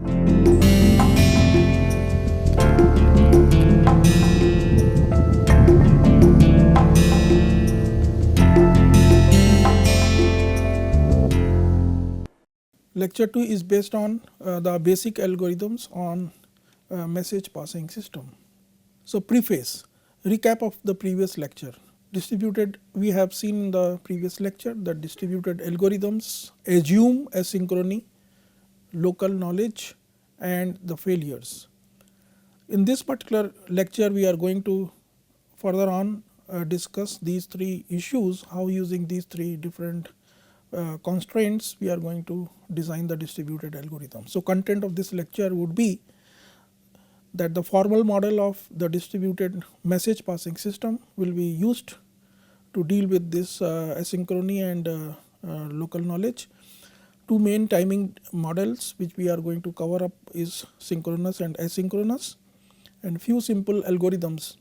Lecture 2 is based on the basic algorithms on message passing system. So, preface, recap of the previous lecture. Distributed, we have seen in the previous lecture that distributed algorithms assume asynchrony, local knowledge and the failures. In this particular lecture, we are going to further on discuss these three issues, how using these three different constraints we are going to design the distributed algorithm. So, content of this lecture would be that the formal model of the distributed message passing system will be used to deal with this asynchrony and local knowledge. Two main timing models which we are going to cover up is synchronous and asynchronous, and few simple algorithms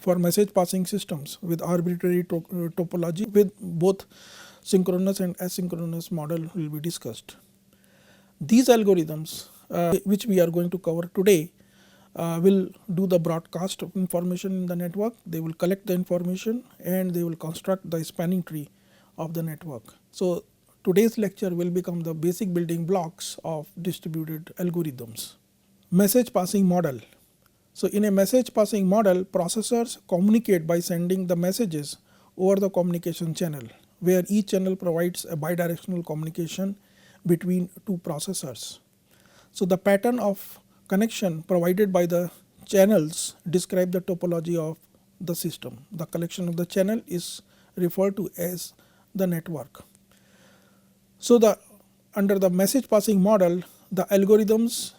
for message passing systems with arbitrary topology with both synchronous and asynchronous model will be discussed. These algorithms which we are going to cover today will do the broadcast of information in the network. They will collect the information and they will construct the spanning tree of the network. So, today's lecture will become the basic building blocks of distributed algorithms. Message passing model. So, in a message passing model, processors communicate by sending the messages over the communication channel, where each channel provides a bidirectional communication between two processors. So, the pattern of connection provided by the channels describe the topology of the system. The collection of the channel is referred to as the network. So, under the message passing model, the algorithms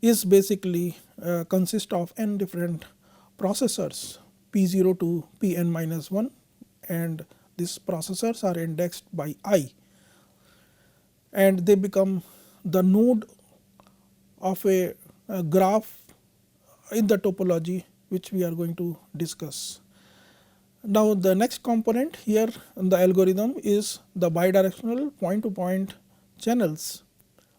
is basically consist of n different processors P0 to Pn-1, and these processors are indexed by I, and they become the node of a graph in the topology which we are going to discuss. Now, the next component here in the algorithm is the bidirectional point to point channels.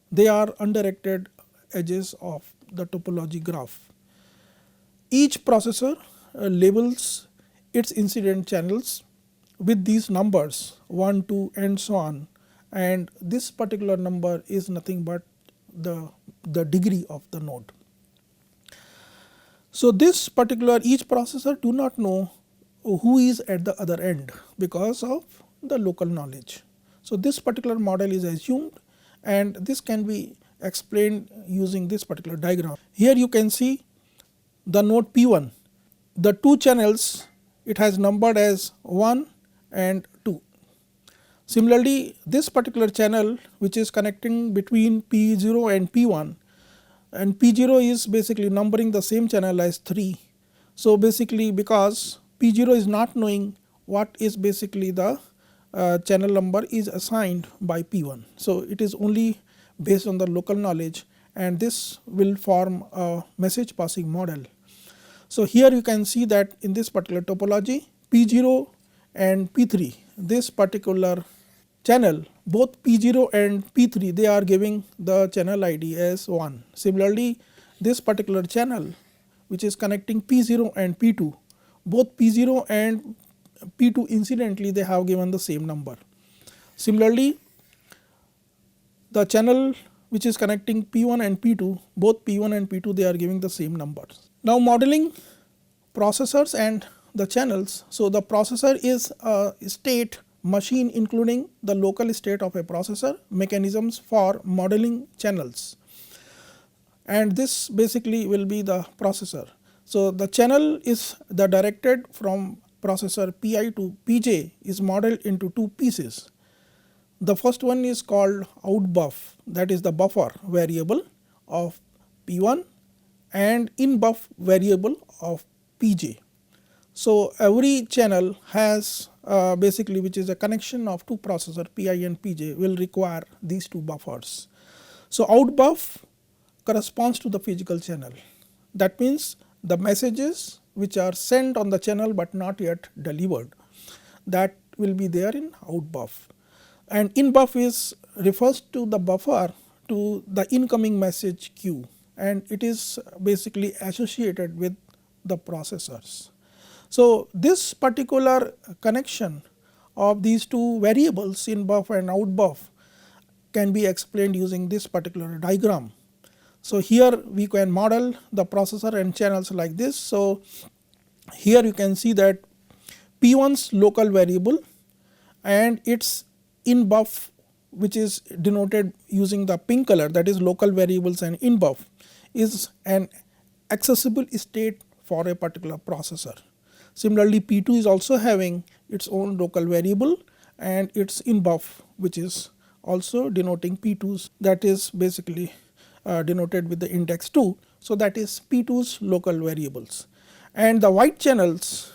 They are undirected edges of the topology graph. Each processor labels its incident channels with these numbers 1, 2 and so on, and this particular number is nothing but the degree of the node. So, this particular each processor do not know who is at the other end because of the local knowledge. So, this particular model is assumed, and this can be explained using this particular diagram. Here you can see the node P1, the two channels it has numbered as 1 and 2. Similarly, this particular channel which is connecting between P0 and P1, and P0 is basically numbering the same channel as 3. So, basically because P0 is not knowing what is basically the channel number is assigned by P1. So, it is only based on the local knowledge, and this will form a message passing model. So, here you can see that in this particular topology P0 and P3, this particular channel, both P0 and P3, they are giving the channel ID as 1. Similarly, this particular channel which is connecting P0 and P2, both P0 and P2 incidentally they have given the same number. Similarly, the channel which is connecting P1 and P2, both P1 and P2 they are giving the same numbers. Now, modeling processors and the channels. So, the processor is a state machine including the local state of a processor, mechanisms for modeling channels, and this basically will be the processor. So, the channel is the directed from processor Pi to Pj is modeled into two pieces. The first one is called outbuff, that is the buffer variable of P1 and inbuff variable of Pj. So, every channel has basically which is a connection of two processor Pi and Pj will require these two buffers. So, outbuff corresponds to the physical channel. That means the messages which are sent on the channel but not yet delivered, that will be there in outbuff. And inbuff is refers to the buffer to the incoming message queue, and it is basically associated with the processors. So, this particular connection of these two variables in buff and out buff can be explained using this particular diagram. So, here we can model the processor and channels like this. So, here you can see that P1's local variable and its in buff, which is denoted using the pink color, that is local variables and in buff, is an accessible state for a particular processor. Similarly, P2 is also having its own local variable and its in buff, which is also denoting P2's, that is basically denoted with the index 2. So, that is P2's local variables, and the white channels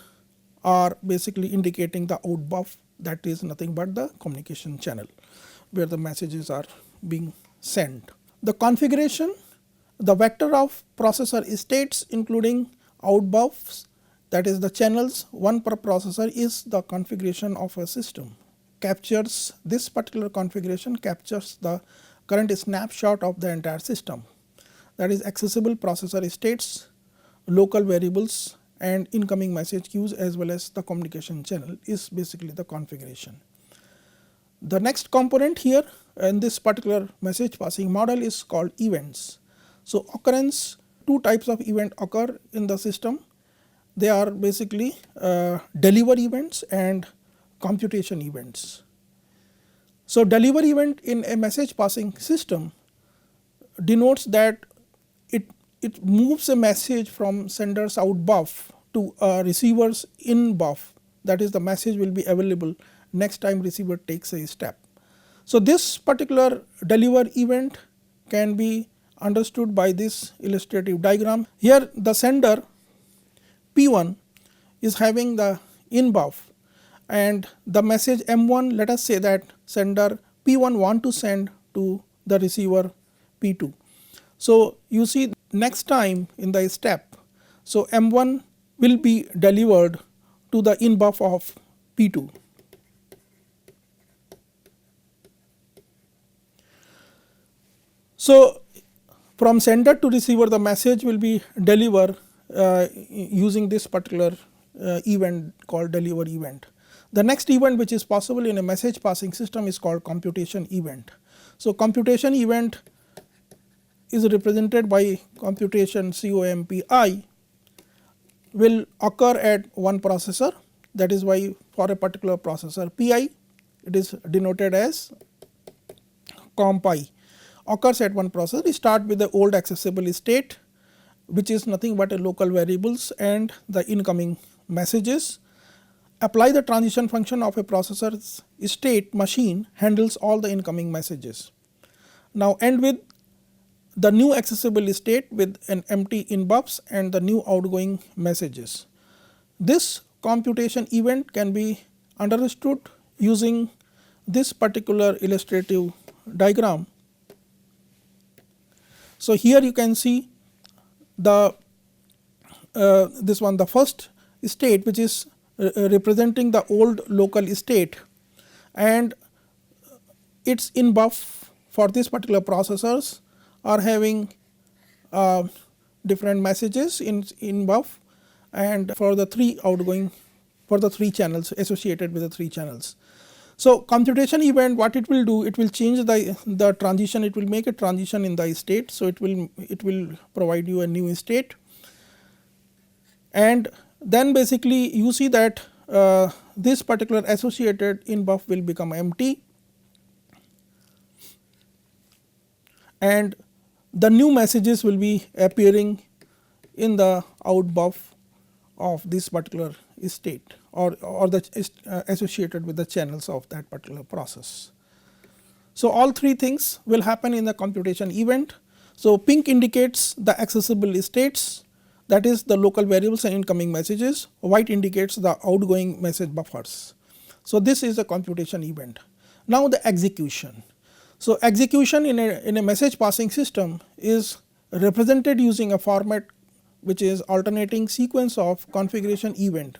are basically indicating the out buff, that is nothing but the communication channel where the messages are being sent. The configuration, the vector of processor states including out buffs, that is the channels one per processor, is the configuration of a system. Captures this particular configuration captures the current snapshot of the entire system, that is accessible processor states, local variables and incoming message queues as well as the communication channel is basically the configuration. The next component here in this particular message passing model is called events. So, occurrence, two types of event occur in the system. They are basically deliver events and computation events. So, deliver event in a message passing system denotes that it moves a message from sender's out buff to a receiver's in buff, that is the message will be available next time receiver takes a step. So, this particular deliver event can be understood by this illustrative diagram. Here the sender P1 is having the in buff and the message M1, let us say that sender P1 want to send to the receiver P2. So, you see next time in the step, so M1 will be delivered to the in buff of P2. So, from sender to receiver the message will be delivered using this particular event called deliver event. The next event which is possible in a message passing system is called computation event. So, computation event is represented by computation COMPI will occur at one processor, that is why for a particular processor Pi it is denoted as COMPI, occurs at one processor. Start with the old accessible state, which is nothing but a local variables and the incoming messages. Apply the transition function of a processor's state machine handles all the incoming messages. Now, end with the new accessible state with an empty in buffs and the new outgoing messages. This computation event can be understood using this particular illustrative diagram. So, here you can see the this one, the first state which is representing the old local state and its in buff for this particular processors are having different messages in buff and for the three outgoing, for the three channels associated with the three channels. So, computation event, what it will do, it will change the transition, it will make a transition in the state. So, it will provide you a new state, and then basically you see that this particular associated in buff will become empty and the new messages will be appearing in the out buff of this particular state or the associated with the channels of that particular process. So, all three things will happen in the computation event. So, pink indicates the accessible states, that is the local variables and incoming messages, white indicates the outgoing message buffers. So, this is a computation event. Now, the execution. So, execution in a message passing system is represented using a format which is alternating sequence of configuration event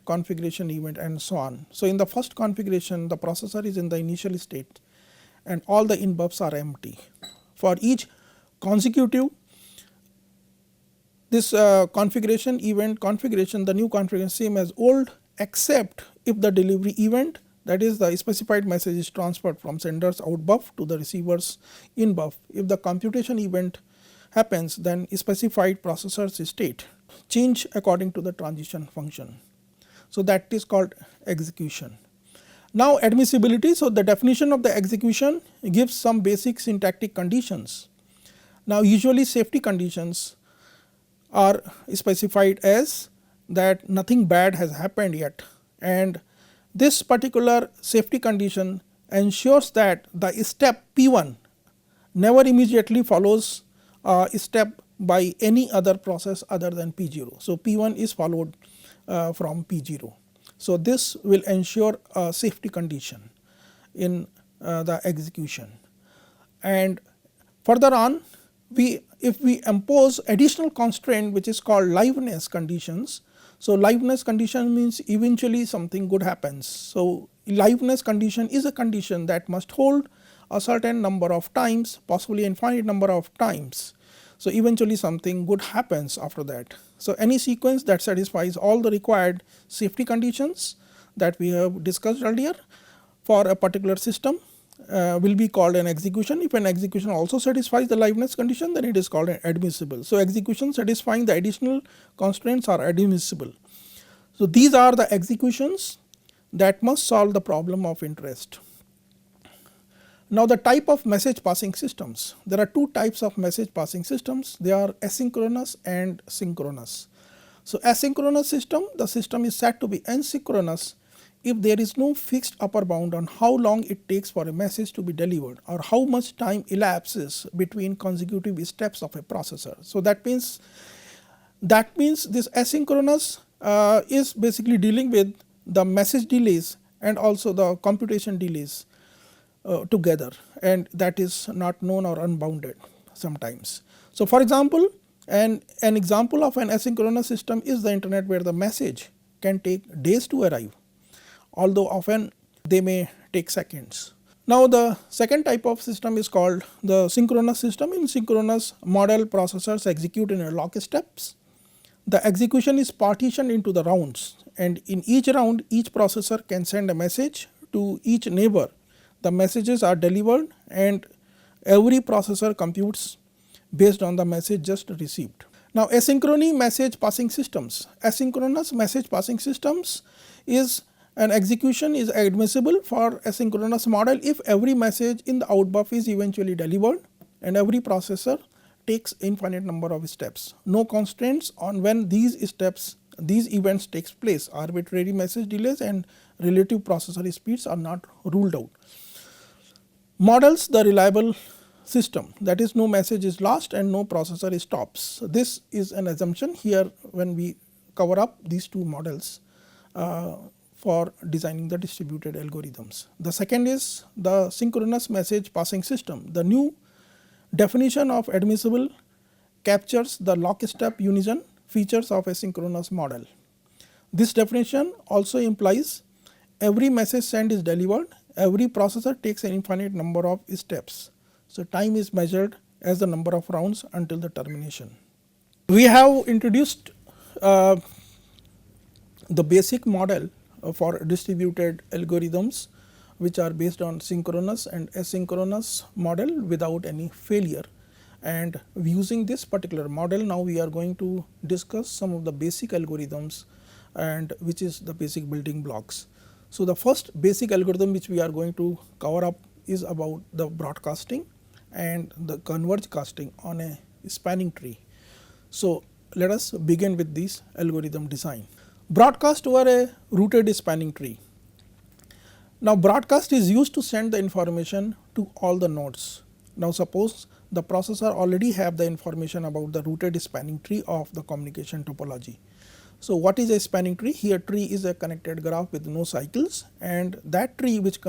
and so on. So, in the first configuration the processor is in the initial state and all the in buffs are empty. for each consecutive this configuration event configuration, the new configuration same as old, except if the delivery event, that is the specified message, is transferred from sender's out buff to the receiver's in buff. If the computation event happens, then specified processor's state change according to the transition function. So that is called execution. Now admissibility. So the definition of the execution gives some basic syntactic conditions. Now usually safety conditions are specified as that nothing bad has happened yet, and this particular safety condition ensures that the step P1 never immediately follows a step by any other process other than P0. So P1 is followed from P0. So this will ensure a safety condition in the execution. And further on, if we impose additional constraint which is called liveness conditions. So liveness condition means eventually something good happens. So liveness condition is a condition that must hold a certain number of times, possibly infinite number of times. So eventually something good happens after that. So any sequence that satisfies all the required safety conditions that we have discussed earlier for a particular system will be called an execution. If an execution also satisfies the liveness condition, then it is called an admissible. So execution satisfying the additional constraints are admissible. So these are the executions that must solve the problem of interest. Now the type of message passing systems. There are two types of message passing systems. They are asynchronous and synchronous. So asynchronous system, the system is said to be asynchronous if there is no fixed upper bound on how long it takes for a message to be delivered or how much time elapses between consecutive steps of a processor. So that means this asynchronous is basically dealing with the message delays and also the computation delays together, and that is not known or unbounded sometimes. So for example, an example of an asynchronous system is the internet, where the message can take days to arrive, although often they may take seconds. Now the second type of system is called the synchronous system. In synchronous model, processors execute in a lock steps. The execution is partitioned into the rounds, and in each round each processor can send a message to each neighbor. The messages are delivered and every processor computes based on the message just received. Now asynchronous message passing systems. Asynchronous message passing systems is an execution is admissible for asynchronous model if every message in the out buff is eventually delivered and every processor takes infinite number of steps. No constraints on when these events takes place. Arbitrary message delays and relative processor speeds are not ruled out. Models the reliable system, that is, no message is lost and no processor stops. So this is an assumption here when we cover up these two models for designing the distributed algorithms. The second is the synchronous message passing system. The new definition of admissible captures the lockstep unison features of a synchronous model. This definition also implies every message sent is delivered, every processor takes an infinite number of steps. So time is measured as the number of rounds until the termination. We have introduced the basic model for distributed algorithms, which are based on synchronous and asynchronous model without any failure. And using this particular model, now we are going to discuss some of the basic algorithms, and which is the basic building blocks. So the first basic algorithm which we are going to cover up is about the broadcasting and the convergecasting on a spanning tree. So let us begin with this algorithm design. Broadcast over a rooted spanning tree. Now broadcast is used to send the information to all the nodes. Now suppose the processor already have the information about the rooted spanning tree of the communication topology. So what is a spanning tree? Here tree is a connected graph with no cycles, and that tree which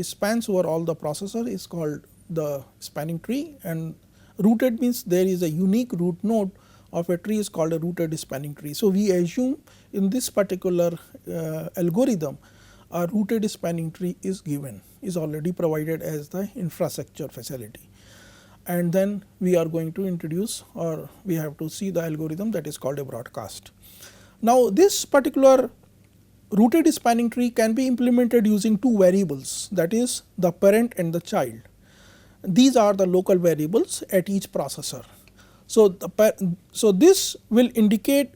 spans over all the processor is called the spanning tree, and rooted means there is a unique root node of a tree is called a rooted spanning tree. So we assume in this particular algorithm a rooted spanning tree is given, is already provided as the infrastructure facility. and then we are going to introduce, or we have to see the algorithm that is called a broadcast. Now, this particular rooted spanning tree can be implemented using two variables, that is the parent and the child. These are the local variables at each processor. So this will indicate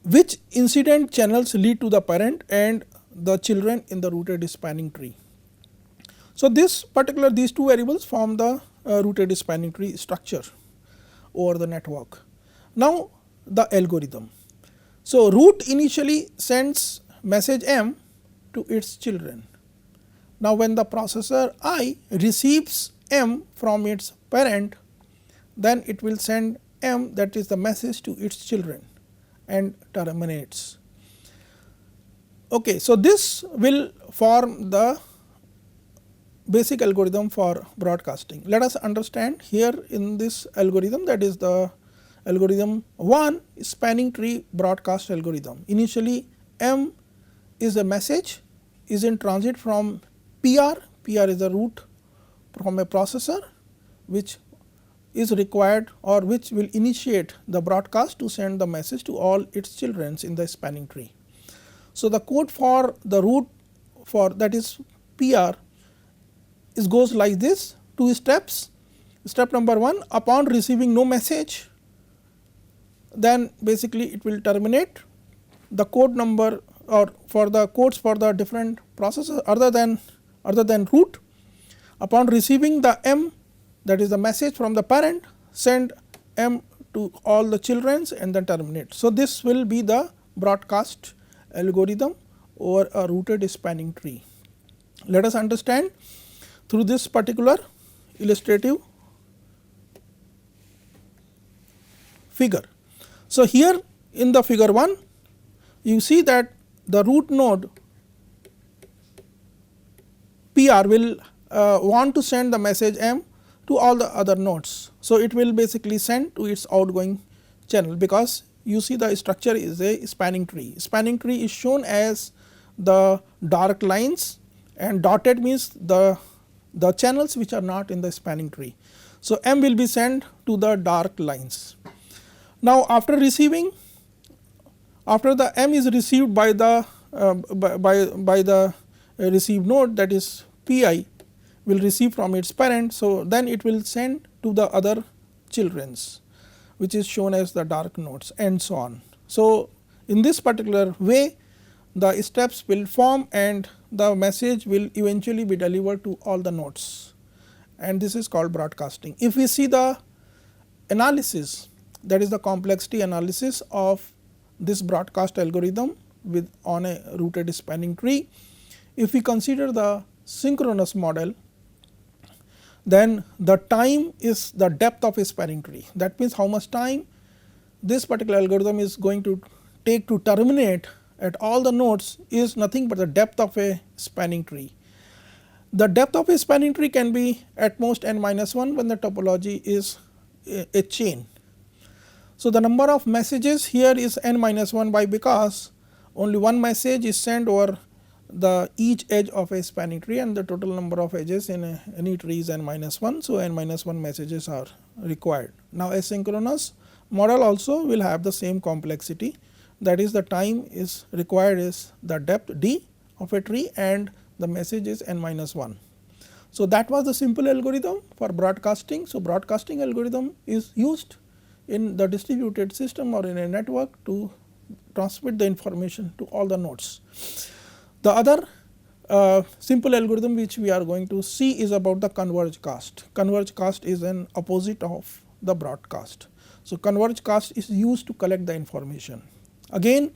which incident channels lead to the parent and the children in the rooted spanning tree. So these two variables form the rooted spanning tree structure over the network. Now the algorithm. So root initially sends message M to its children. Now when the processor I receives M from its parent, then it will send M, that is the message, to its children and terminates. Okay, so this will form the basic algorithm for broadcasting. Let us understand here in this algorithm, that is the algorithm 1 spanning tree broadcast algorithm. Initially M is a message, is in transit from PR. PR is the root from a processor which is required, or which will initiate the broadcast to send the message to all its children in the spanning tree. So the code for the root for that is PR goes like this: 2 steps. Step number 1, upon receiving no message, then basically it will terminate the code number, or for the codes for the different processors other than root. Upon receiving the M, that is the message from the parent, send M to all the children and then terminate. So this will be the broadcast algorithm over a rooted spanning tree. Let us understand through this particular illustrative figure. So here in the figure 1, you see that the root node PR will want to send the message M to all the other nodes. So it will basically send to its outgoing channel, because you see the structure is a spanning tree. Spanning tree is shown as the dark lines, and dotted means the channels which are not in the spanning tree. So M will be sent to the dark lines. Now after the M is received by the received node, that is PI will receive from its parent. So then it will send to the other children's, which is shown as the dark nodes, and so on. So in this particular way the steps will form and the message will eventually be delivered to all the nodes, and this is called broadcasting. If we see the analysis, that is the complexity analysis of this broadcast algorithm with on a rooted spanning tree, if we consider the synchronous model, then the time is the depth of a spanning tree. That means how much time this particular algorithm is going to take to terminate at all the nodes is nothing but the depth of a spanning tree. The depth of a spanning tree can be at most n minus 1 when the topology is a chain. So the number of messages here is n minus 1 by, because only one message is sent over the each edge of a spanning tree, and the total number of edges in any tree is n minus 1. So n minus 1 messages are required. Now asynchronous model also will have the same complexity, that is the time is required is the depth d of a tree and the message is n minus 1. So that was the simple algorithm for broadcasting. So broadcasting algorithm is used in the distributed system or in a network to transmit the information to all the nodes. The other simple algorithm which we are going to see is about the Convergecast. Convergecast is an opposite of the broadcast. So Convergecast is used to collect the information. Again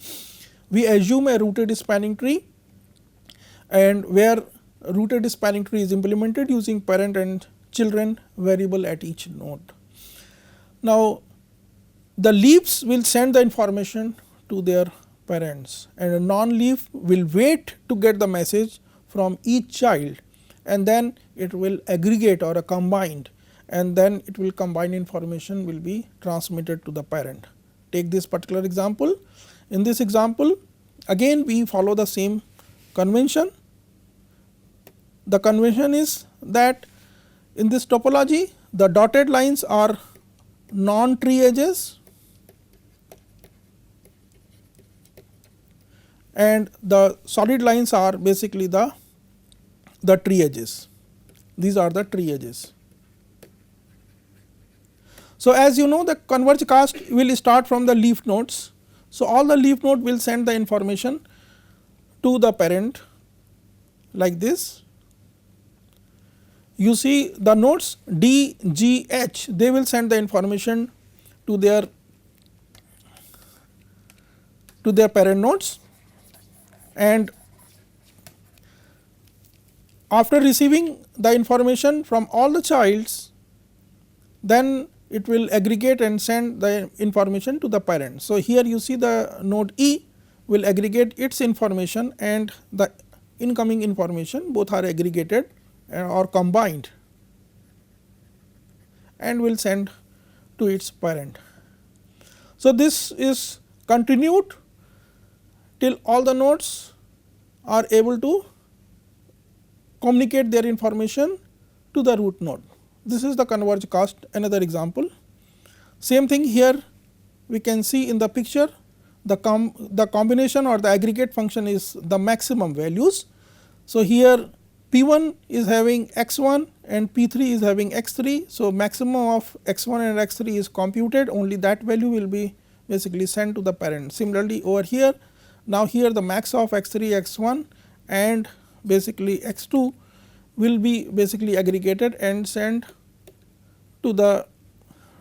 we assume a rooted spanning tree, and where rooted spanning tree is implemented using parent and children variable at each node. Now the leaves will send the information to their parents, and a non-leaf will wait to get the message from each child, and then it will aggregate or combined, and then it will combine information will be transmitted to the parent. Take this particular example. In this example again we follow the same convention. The convention is that in this topology the dotted lines are non-tree edges and the solid lines are basically the tree edges. These are the tree edges. So, as you know, the Convergecast will start from the leaf nodes. So, all the leaf node will send the information to the parent like this. You see the nodes D, G, H, they will send the information to their parent nodes, and after receiving the information from all the childs, then it will aggregate and send the information to the parent. So, here you see the node E will aggregate its information and the incoming information both are aggregated or combined and will send to its parent. So, this is continued till all the nodes are able to communicate their information to the root node. This is the Convergecast, another example. Same thing here we can see in the picture, the combination or the aggregate function is the maximum values. So, here P1 is having x1 and P3 is having x3. So, maximum of x1 and x3 is computed, only that value will be basically sent to the parent. Similarly, over here, now here the max of x3, x1 and basically x2 will be basically aggregated and sent to the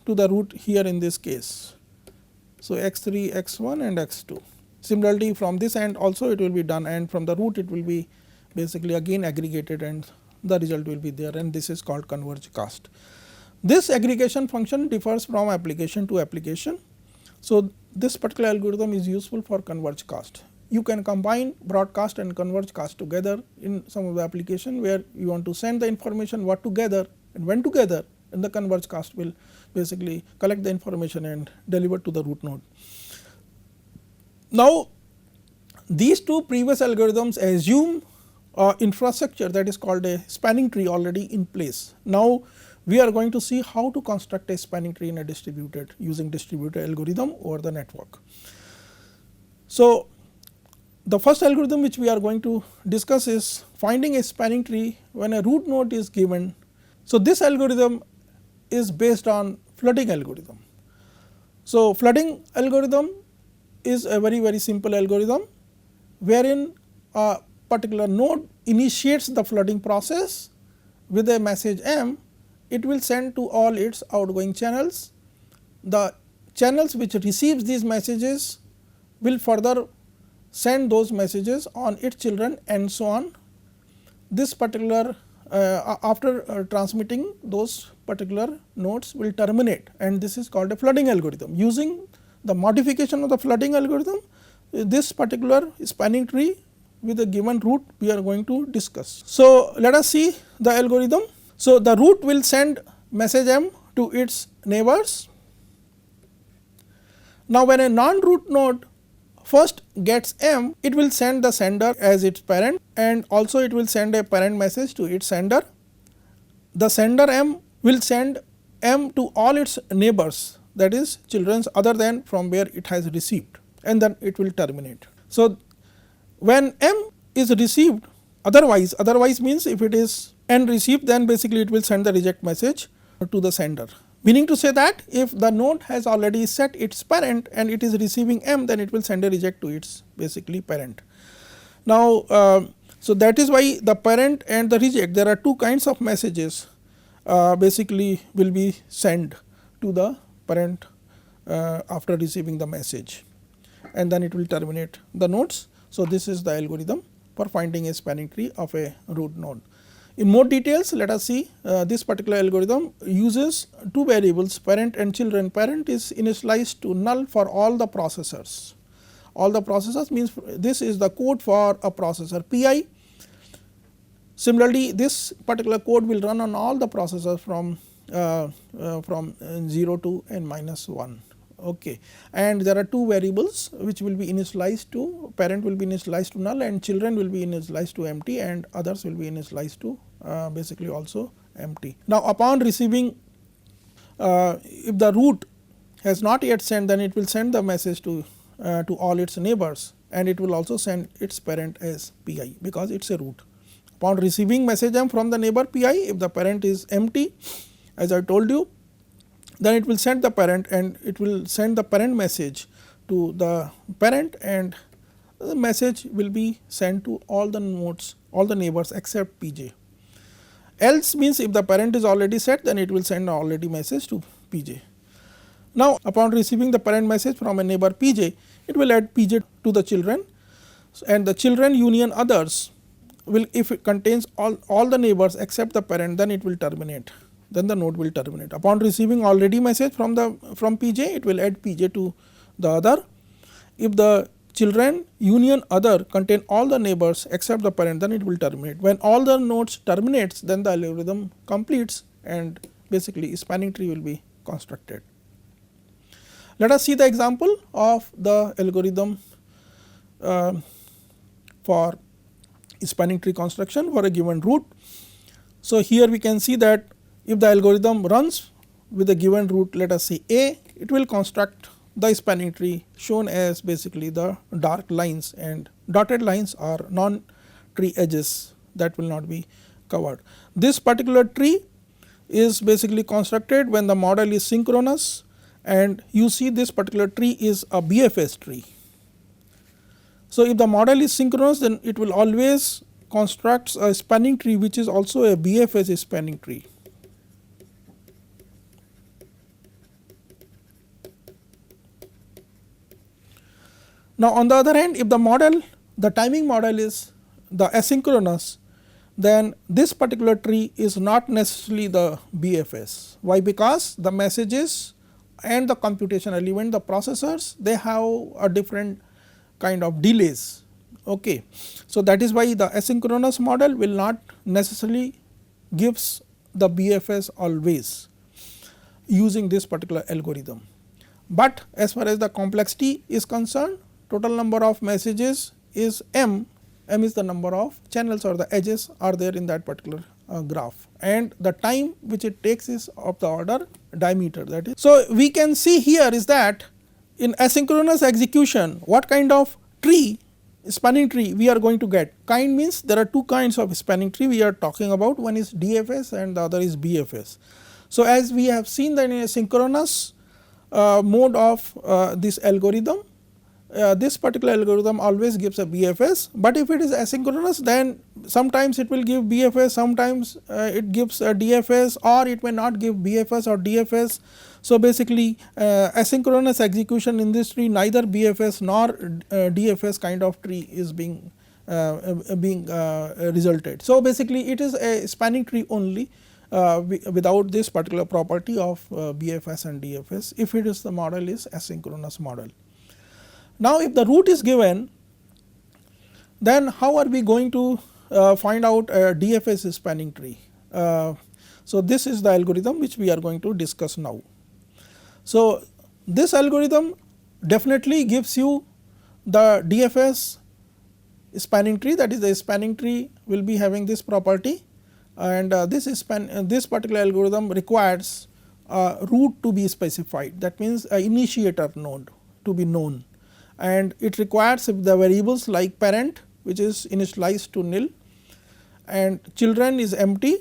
root here in this case. So, x3, x1 and x2. Similarly, from this end also it will be done, and from the root it will be basically again aggregated and the result will be there, and this is called Convergecast. This aggregation function differs from application to application. So, this particular algorithm is useful for Convergecast. You can combine broadcast and Convergecast together in some of the application where you want to send the information what together and when together, and the Convergecast will basically collect the information and deliver to the root node. Now, these two previous algorithms assume infrastructure that is called a spanning tree already in place. Now, we are going to see how to construct a spanning tree in a distributed using distributed algorithm over the network. So, the first algorithm which we are going to discuss is finding a spanning tree when a root node is given. So, this algorithm is based on flooding algorithm. So, flooding algorithm is a very simple algorithm wherein a particular node initiates the flooding process with a message M. It will send to all its outgoing channels. The channels which receives these messages will further send those messages on its children and so on. This particular after transmitting those particular nodes will terminate, and this is called a flooding algorithm. Using the modification of the flooding algorithm, this particular spanning tree with a given root we are going to discuss. So, let us see the algorithm. So, the root will send message M to its neighbors. Now, when a non-root node first gets M, it will send the sender as its parent, and also it will send a parent message to its sender. The sender M will send M to all its neighbors, that is children other than from where it has received, and then it will terminate. So, when M is received, otherwise means if it is N received, then basically it will send the reject message to the sender. Meaning to say that if the node has already set its parent and it is receiving M, then it will send a reject to its basically parent. Now, so that is why the parent and the reject, there are two kinds of messages basically will be sent to the parent after receiving the message, and then it will terminate the nodes. So, this is the algorithm for finding a spanning tree of a root node. In more details, let us see this particular algorithm uses two variables parent and children. Parent is initialized to null for all the processors. All the processors means this is the code for a processor Pi. Similarly, this particular code will run on all the processors from 0 to n-1. Okay. And there are two variables which will be initialized to, parent will be initialized to null and children will be initialized to empty, and others will be initialized to basically also empty. Now, upon receiving if the root has not yet sent, then it will send the message to all its neighbors, and it will also send its parent as pi, because it is a root. Upon receiving message m from the neighbor pi, if the parent is empty, as I told you, then it will send the parent, and it will send the parent message to the parent, and the message will be sent to all the nodes, all the neighbors except pj. Else means if the parent is already set, then it will send already message to pj. Now, upon receiving the parent message from a neighbor pj, it will add pj to the children, and the children union others will, if it contains all the neighbors except the parent, then it will terminate, then the node will terminate. Upon receiving already message from pj, it will add pj to the other. If the children union other contain all the neighbors except the parent, then it will terminate. When all the nodes terminates, then the algorithm completes, and basically spanning tree will be constructed. Let us see the example of the algorithm for spanning tree construction for a given root. So, here we can see that if the algorithm runs with a given root, let us say a, it will construct the spanning tree shown as basically the dark lines, and dotted lines are non tree edges that will not be covered. This particular tree is basically constructed when the model is synchronous, and you see this particular tree is a BFS tree. So, if the model is synchronous, then it will always construct a spanning tree which is also a BFS spanning tree. Now, on the other hand, if the model, the timing model is the asynchronous, then this particular tree is not necessarily the BFS. Why? Because the messages and the computational event, the processors, they have a different kind of delays. Okay. So, that is why the asynchronous model will not necessarily gives the BFS always using this particular algorithm. But as far as the complexity is concerned, total number of messages is m is the number of channels or the edges are there in that particular graph, and the time which it takes is of the order diameter, that is. So, we can see here is that in asynchronous execution, what kind of tree, spanning tree we are going to get. Kind means there are two kinds of spanning tree we are talking about, one is DFS and the other is BFS. So, as we have seen that in a synchronous mode of this algorithm, this particular algorithm always gives a BFS, but if it is asynchronous, then sometimes it will give BFS, sometimes it gives a DFS, or it may not give BFS or DFS. So, basically asynchronous execution in this tree, neither BFS nor DFS kind of tree is being resulted. So, basically it is a spanning tree only without this particular property of BFS and DFS, if it is the model is asynchronous model. Now, if the root is given, then how are we going to find out a DFS spanning tree? So, this is the algorithm which we are going to discuss now. So, this algorithm definitely gives you the DFS spanning tree, that is the spanning tree will be having this property, and this particular algorithm requires root to be specified, that means a initiator node to be known, and it requires if the variables like parent which is initialized to nil and children is empty,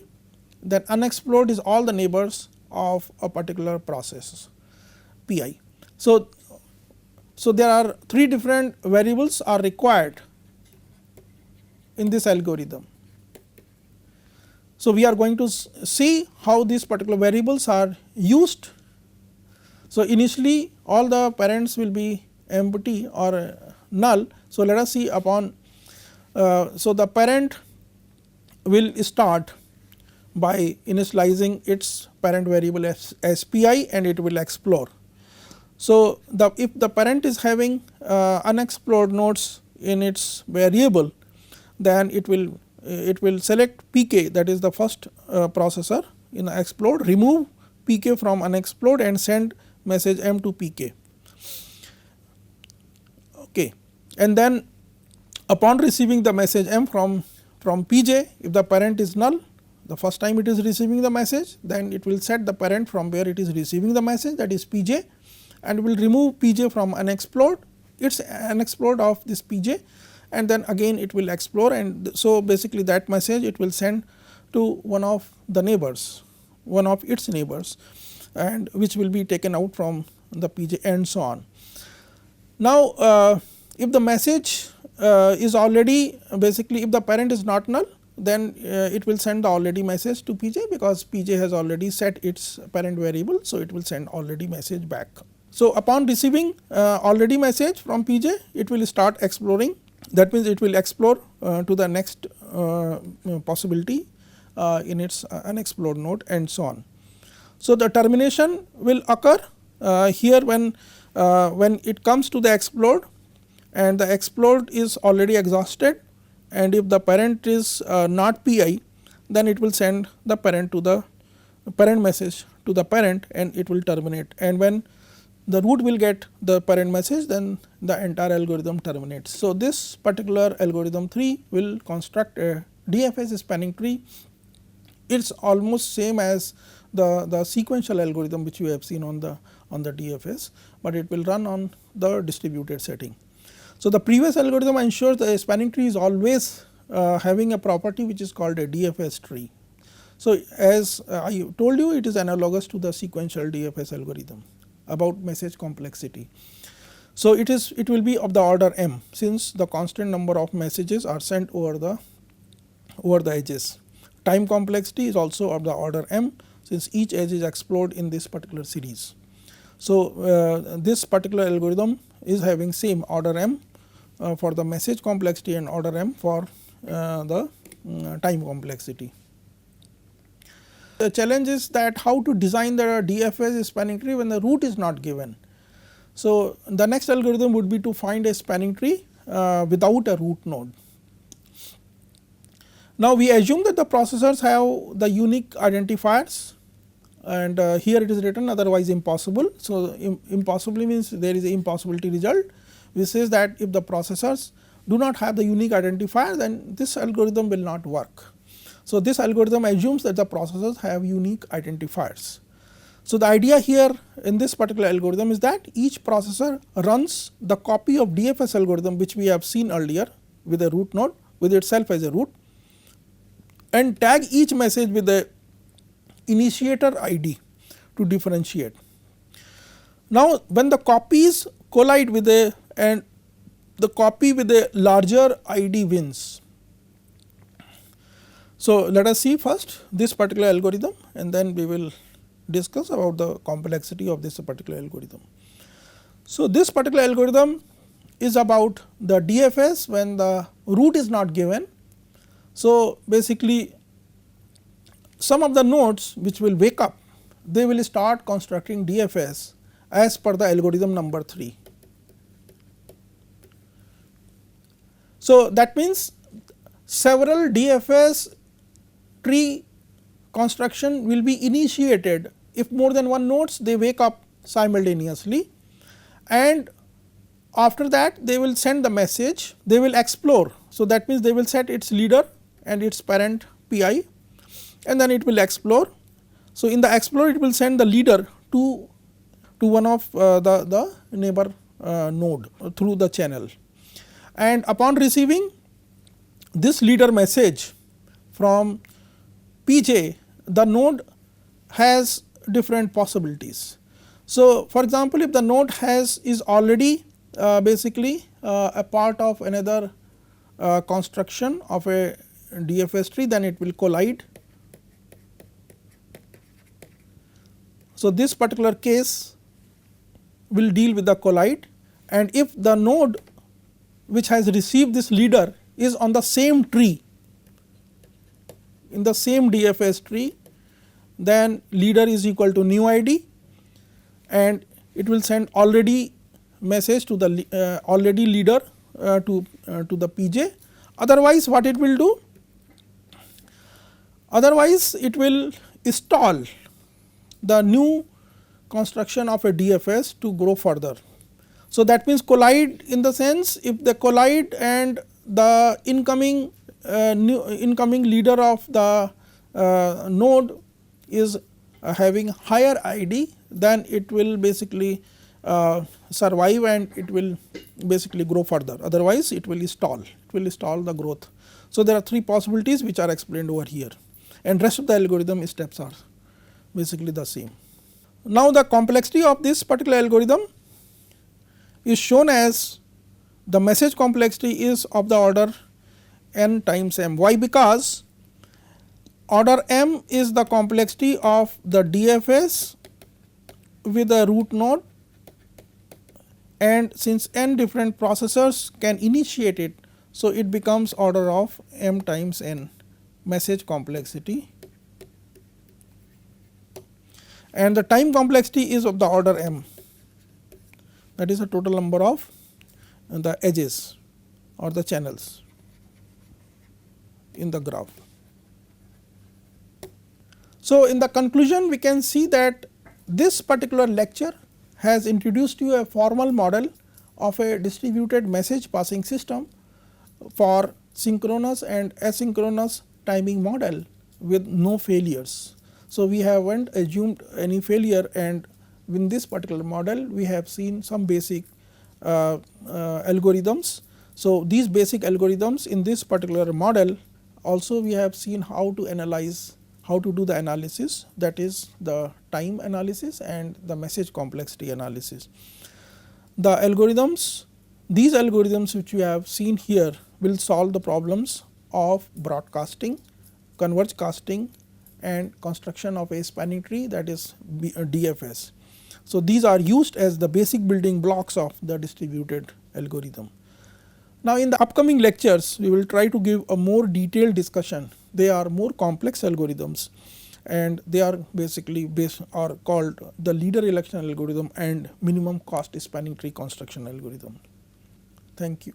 then unexplored is all the neighbors of a particular process pi. So, there are three different variables are required in this algorithm. So, we are going to see how these particular variables are used. So, initially all the parents will be empty or null. So, let us see upon so the parent will start by initializing its parent variable as pi and it will explore. So, if the parent is having unexplored nodes in its variable, then it will select pk, that is the first processor in explored, remove pk from unexplored and send message m to pk. Okay. And then upon receiving the message m from pj, if the parent is null, the first time it is receiving the message, then it will set the parent from where it is receiving the message, that is Pj, and will remove Pj from unexplored, its unexplored of this Pj, and then again it will explore, and so basically that message it will send to one of the neighbors, one of its neighbors, and which will be taken out from the Pj, and so on. Now, if the message is already basically, if the parent is not null, then it will send the already message to Pj, because Pj has already set its parent variable. So, it will send already message back. So, upon receiving already message from Pj, it will start exploring, that means it will explore to the next possibility in its unexplored node, and so on. So, the termination will occur here when it comes to the explored, and the explored is already exhausted, and if the parent is not Pi, then it will send the parent to the parent message to the parent, and it will terminate, and when the root will get the parent message, then the entire algorithm terminates. So, this particular algorithm 3 will construct a DFS spanning tree. It is almost same as the sequential algorithm which we have seen on the DFS, but it will run on the distributed setting. So, the previous algorithm ensures the spanning tree is always having a property which is called a DFS tree. So, as I told you, it is analogous to the sequential DFS algorithm about message complexity. So, it will be of the order m, since the constant number of messages are sent over the edges. Time complexity is also of the order m, since each edge is explored in this particular series. So, this particular algorithm is having same order m for the message complexity and order m for the time complexity. The challenge is that how to design the DFS spanning tree when the root is not given. So, the next algorithm would be to find a spanning tree without a root node. Now, we assume that the processors have the unique identifiers, and here it is written otherwise impossible. So, impossibly means there is a impossibility result, which says that if the processors do not have the unique identifier, then this algorithm will not work. So, this algorithm assumes that the processors have unique identifiers. So, the idea here in this particular algorithm is that each processor runs the copy of DFS algorithm which we have seen earlier with a root node with itself as a root, and tag each message with the initiator ID to differentiate. Now, when the copies collide with and the copy with a larger ID wins. So, let us see first this particular algorithm, and then we will discuss about the complexity of this particular algorithm. So, this particular algorithm is about the DFS when the root is not given. So, basically some of the nodes which will wake up, they will start constructing DFS as per the algorithm number 3. So, that means several DFS tree construction will be initiated if more than one nodes they wake up simultaneously, and after that they will send the message, they will explore. So, that means they will set its leader and its parent Pi, and then it will explore. So, in the explore it will send the leader to one of the neighbor node through the channel, and upon receiving this leader message from Pj, the node has different possibilities. So, for example, if the node is already basically a part of another construction of a DFS tree, then it will collide. So, this particular case will deal with the collide, and if the node which has received this leader is on the same tree, in the same DFS tree, then leader is equal to new ID, and it will send already message to the already leader to the Pj. Otherwise, what it will do? Otherwise, it will stall the new construction of a DFS to grow further. So, that means collide in the sense, if the collide and the incoming leader of the node is having higher ID, then it will basically survive and it will basically grow further, otherwise it will stall, the growth. So, there are 3 possibilities which are explained over here, and rest of the algorithm steps are basically the same. Now, the complexity of this particular algorithm is shown as the message complexity is of the order n times m. Why? Because order m is the complexity of the DFS with a root node, and since n different processors can initiate it, so it becomes order of m times n message complexity, and the time complexity is of the order m, that is the total number of the edges or the channels in the graph. So, in the conclusion we can see that this particular lecture has introduced you a formal model of a distributed message passing system for synchronous and asynchronous timing model with no failures. So, we have not assumed any failure, and in this particular model we have seen some basic algorithms. So, these basic algorithms in this particular model also we have seen how to analyze, how to do the analysis, that is the time analysis and the message complexity analysis. The algorithms, these algorithms which we have seen here will solve the problems of broadcasting, convergecasting and construction of a spanning tree, that is DFS. So, these are used as the basic building blocks of the distributed algorithm. Now, in the upcoming lectures we will try to give a more detailed discussion. They are more complex algorithms and they are basically called the leader election algorithm and minimum cost spanning tree construction algorithm. Thank you.